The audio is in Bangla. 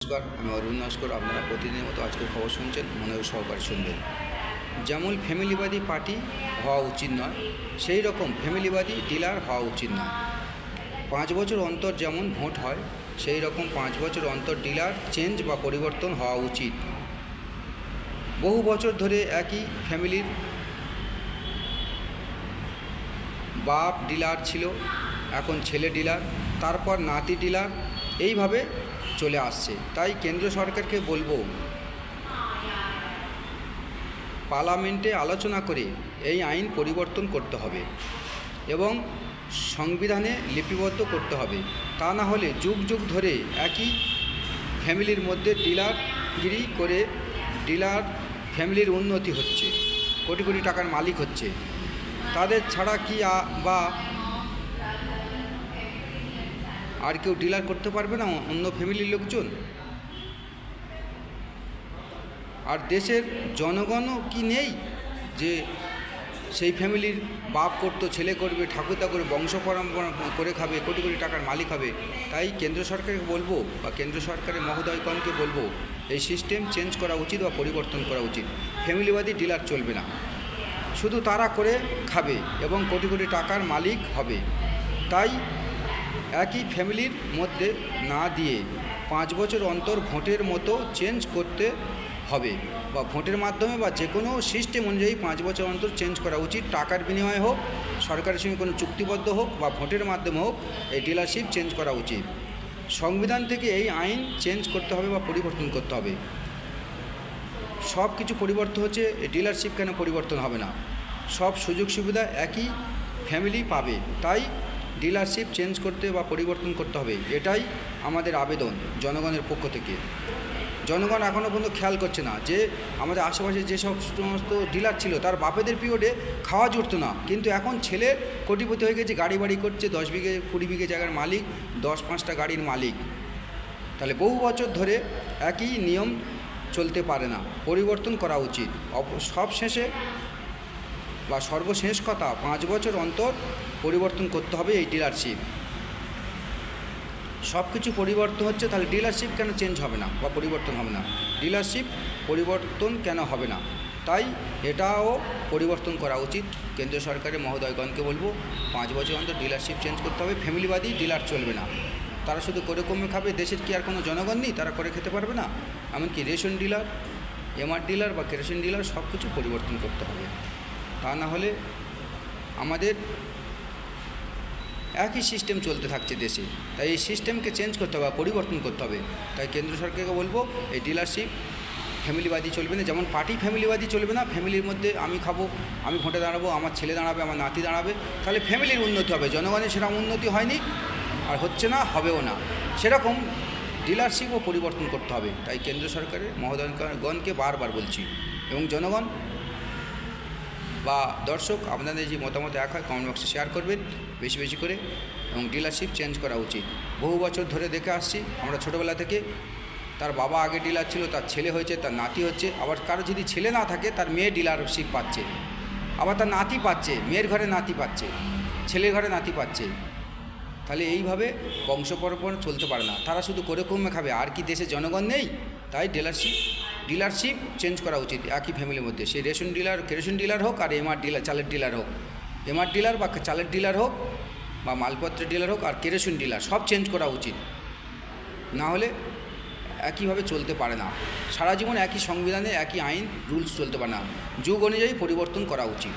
নমস্কার, আমি অরুণ নস্কর। আপনারা প্রতিদিনের মতো আজকের খবর শুনছেন, মনোযোগ সহকারে শুনবেন। যেমন ফ্যামিলিবাদী পার্টি হওয়া উচিত নয়, সেই রকম ফ্যামিলিবাদী ডিলার হওয়া উচিত নয়। 5 বছর অন্তর যেমন ভোট হয়, সেই রকম 5 বছর অন্তর ডিলার চেঞ্জ বা পরিবর্তন হওয়া উচিত। বহু বছর ধরে একই ফ্যামিলির বাপ ডিলার ছিল, এখন ছেলে ডিলার, তারপর নাতি ডিলার, এইভাবে চলে আসছে। তাই কেন্দ্র সরকারকে বলবো, পার্লামেন্টে আলোচনা করে এই আইন পরিবর্তন করতে হবে এবং সংবিধানে লিপিবদ্ধ করতে হবে। তা না হলে যুগ যুগ ধরে একই ফ্যামিলির মধ্যে ডিলারগিরি করে ডিলার ফ্যামিলির উন্নতি হচ্ছে, কোটি কোটি টাকার মালিক হচ্ছে। তাদের ছাড়া কি বা আর কেউ ডিলার করতে পারবে না অন্য ফ্যামিলির লোকজন? আর দেশের জনগণও কি নেই যে সেই ফ্যামিলির বাপ করতো, ছেলে করবে, ঠাকুরদা করে বংশ পরম্পরা করে খাবে, কোটি কোটি টাকার মালিক হবে? তাই কেন্দ্র সরকারকে বলবো বা কেন্দ্র সরকারের মহোদয়গণকে বলবো, এই সিস্টেম চেঞ্জ করা উচিত বা পরিবর্তন করা উচিত। ফ্যামিলিবাদী ডিলার চলবে না, শুধু তারা করে খাবে এবং কোটি কোটি টাকার মালিক হবে। তাই একই ফ্যামিলির মধ্যে না দিয়ে 5 বছর অন্তর ভোটের মতো চেঞ্জ করতে হবে, বা ভোটের মাধ্যমে বা যে কোনো সিস্টেম অনুযায়ী 5 বছর অন্তর চেঞ্জ করা উচিত। টাকার বিনিময়ে হোক, সরকারের সঙ্গে কোনো চুক্তিবদ্ধ হোক বা ভোটের মাধ্যমে হোক, এই ডিলারশিপ চেঞ্জ করা উচিত। সংবিধান থেকে এই আইন চেঞ্জ করতে হবে বা পরিবর্তন করতে হবে। সব কিছু পরিবর্তন হচ্ছে, এই ডিলারশিপ কেন পরিবর্তন হবে না? সব সুযোগ সুবিধা একই ফ্যামিলি পাবে, তাই ডিলারশিপ চেঞ্জ করতে বা পরিবর্তন করতে হবে। এটাই আমাদের আবেদন জনগণের পক্ষ থেকে। জনগণ এখনও পর্যন্ত খেয়াল করছে না যে আমাদের আশেপাশে যেসব সমস্ত ডিলার ছিল, তার বাপেদের পিরিয়ডে খাওয়া জুটতো না, কিন্তু এখন ছেলে কোটিপতি হয়ে গেছে, গাড়ি বাড়ি করছে, 10 বিঘে 20 বিঘে জায়গার মালিক, 10-5টা গাড়ির মালিক। তাহলে বহু বছর ধরে একই নিয়ম চলতে পারে না, পরিবর্তন করা উচিত। সবশেষে বা সর্বশেষ কথা, 5 বছর অন্তর পরিবর্তন করতে হবে এই ডিলারশিপ। সব কিছু পরিবর্তন হচ্ছে, তাহলে ডিলারশিপ কেন চেঞ্জ হবে না বা পরিবর্তন হবে না? ডিলারশিপ পরিবর্তন কেন হবে না? তাই এটাও পরিবর্তন করা উচিত। কেন্দ্র সরকারের মহোদয়গণকে বলবো, 5 বছর অন্তর ডিলারশিপ চেঞ্জ করতে হবে। ফ্যামিলিবাদী ডিলার চলবে না, তারা শুধু করে কমে খাবে। দেশের কি আর কোনো জনগণ নেই তারা করে খেতে পারবে না? এমনকি রেশন ডিলার, এমআর ডিলার বা কেরোসিন ডিলার, সব কিছু পরিবর্তন করতে হবে। তা না হলে আমাদের একই সিস্টেম চলতে থাকছে দেশে। তাই এই সিস্টেমকে চেঞ্জ করতে হবে, পরিবর্তন করতে হবে। তাই কেন্দ্র সরকারকে বলবো, এই ডিলারশিপ ফ্যামিলিবাদী চলবে না। যেমন পার্টি ফ্যামিলিবাদী চলবে না, ফ্যামিলির মধ্যে আমি খাবো, আমি ভোটে দাঁড়াবো, আমার ছেলে দাঁড়াবে, আমার নাতি দাঁড়াবে, তাহলে ফ্যামিলির উন্নতি হবে। জনগণের সেরকম উন্নতি হয়নি আর হচ্ছে না, হবেও না। সেরকম ডিলারশিপও পরিবর্তন করতে হবে। তাই কেন্দ্র সরকারের মহোদয়গণকে বারবার বলছি। এবং জনগণ বা দর্শক, আপনাদের যে মতামত এক হয় কমেন্ট বক্সে শেয়ার করবেন বেশি বেশি করে। এবং ডিলারশিপ চেঞ্জ করা উচিত। বহু বছর ধরে দেখে আসছি আমরা ছোটোবেলা থেকে, তার বাবা আগে ডিলার ছিল, তার ছেলে হয়েছে, তার নাতি হচ্ছে, আবার কারো যদি ছেলে না থাকে তার মেয়ে ডিলারশিপ পাচ্ছে, আবার তার নাতি পাচ্ছে, মেয়ের ঘরে নাতি পাচ্ছে, ছেলের ঘরে নাতি পাচ্ছে। তাহলে এইভাবে বংশ পরম্পরা চলতে পারে না, তারা শুধু করে কমে খাবে। আর কি দেশে জনগণ নেই? তাই ডিলারশিপ চেঞ্জ করা উচিত একই ফ্যামিলির মধ্যে। সে রেশন ডিলার, কেরোসিন ডিলার হোক, আর এমআর ডিলার, চালের ডিলার হোক, এমআর ডিলার বা চালের ডিলার হোক, বা মালপত্রের ডিলার হোক, আর কেরোসিন ডিলার, সব চেঞ্জ করা উচিত। না হলে একইভাবে চলতে পারে না। সারা জীবন একই সংবিধানে একই আইন রুলস চলতে পারে না, যুগ অনুযায়ী পরিবর্তন করা উচিত।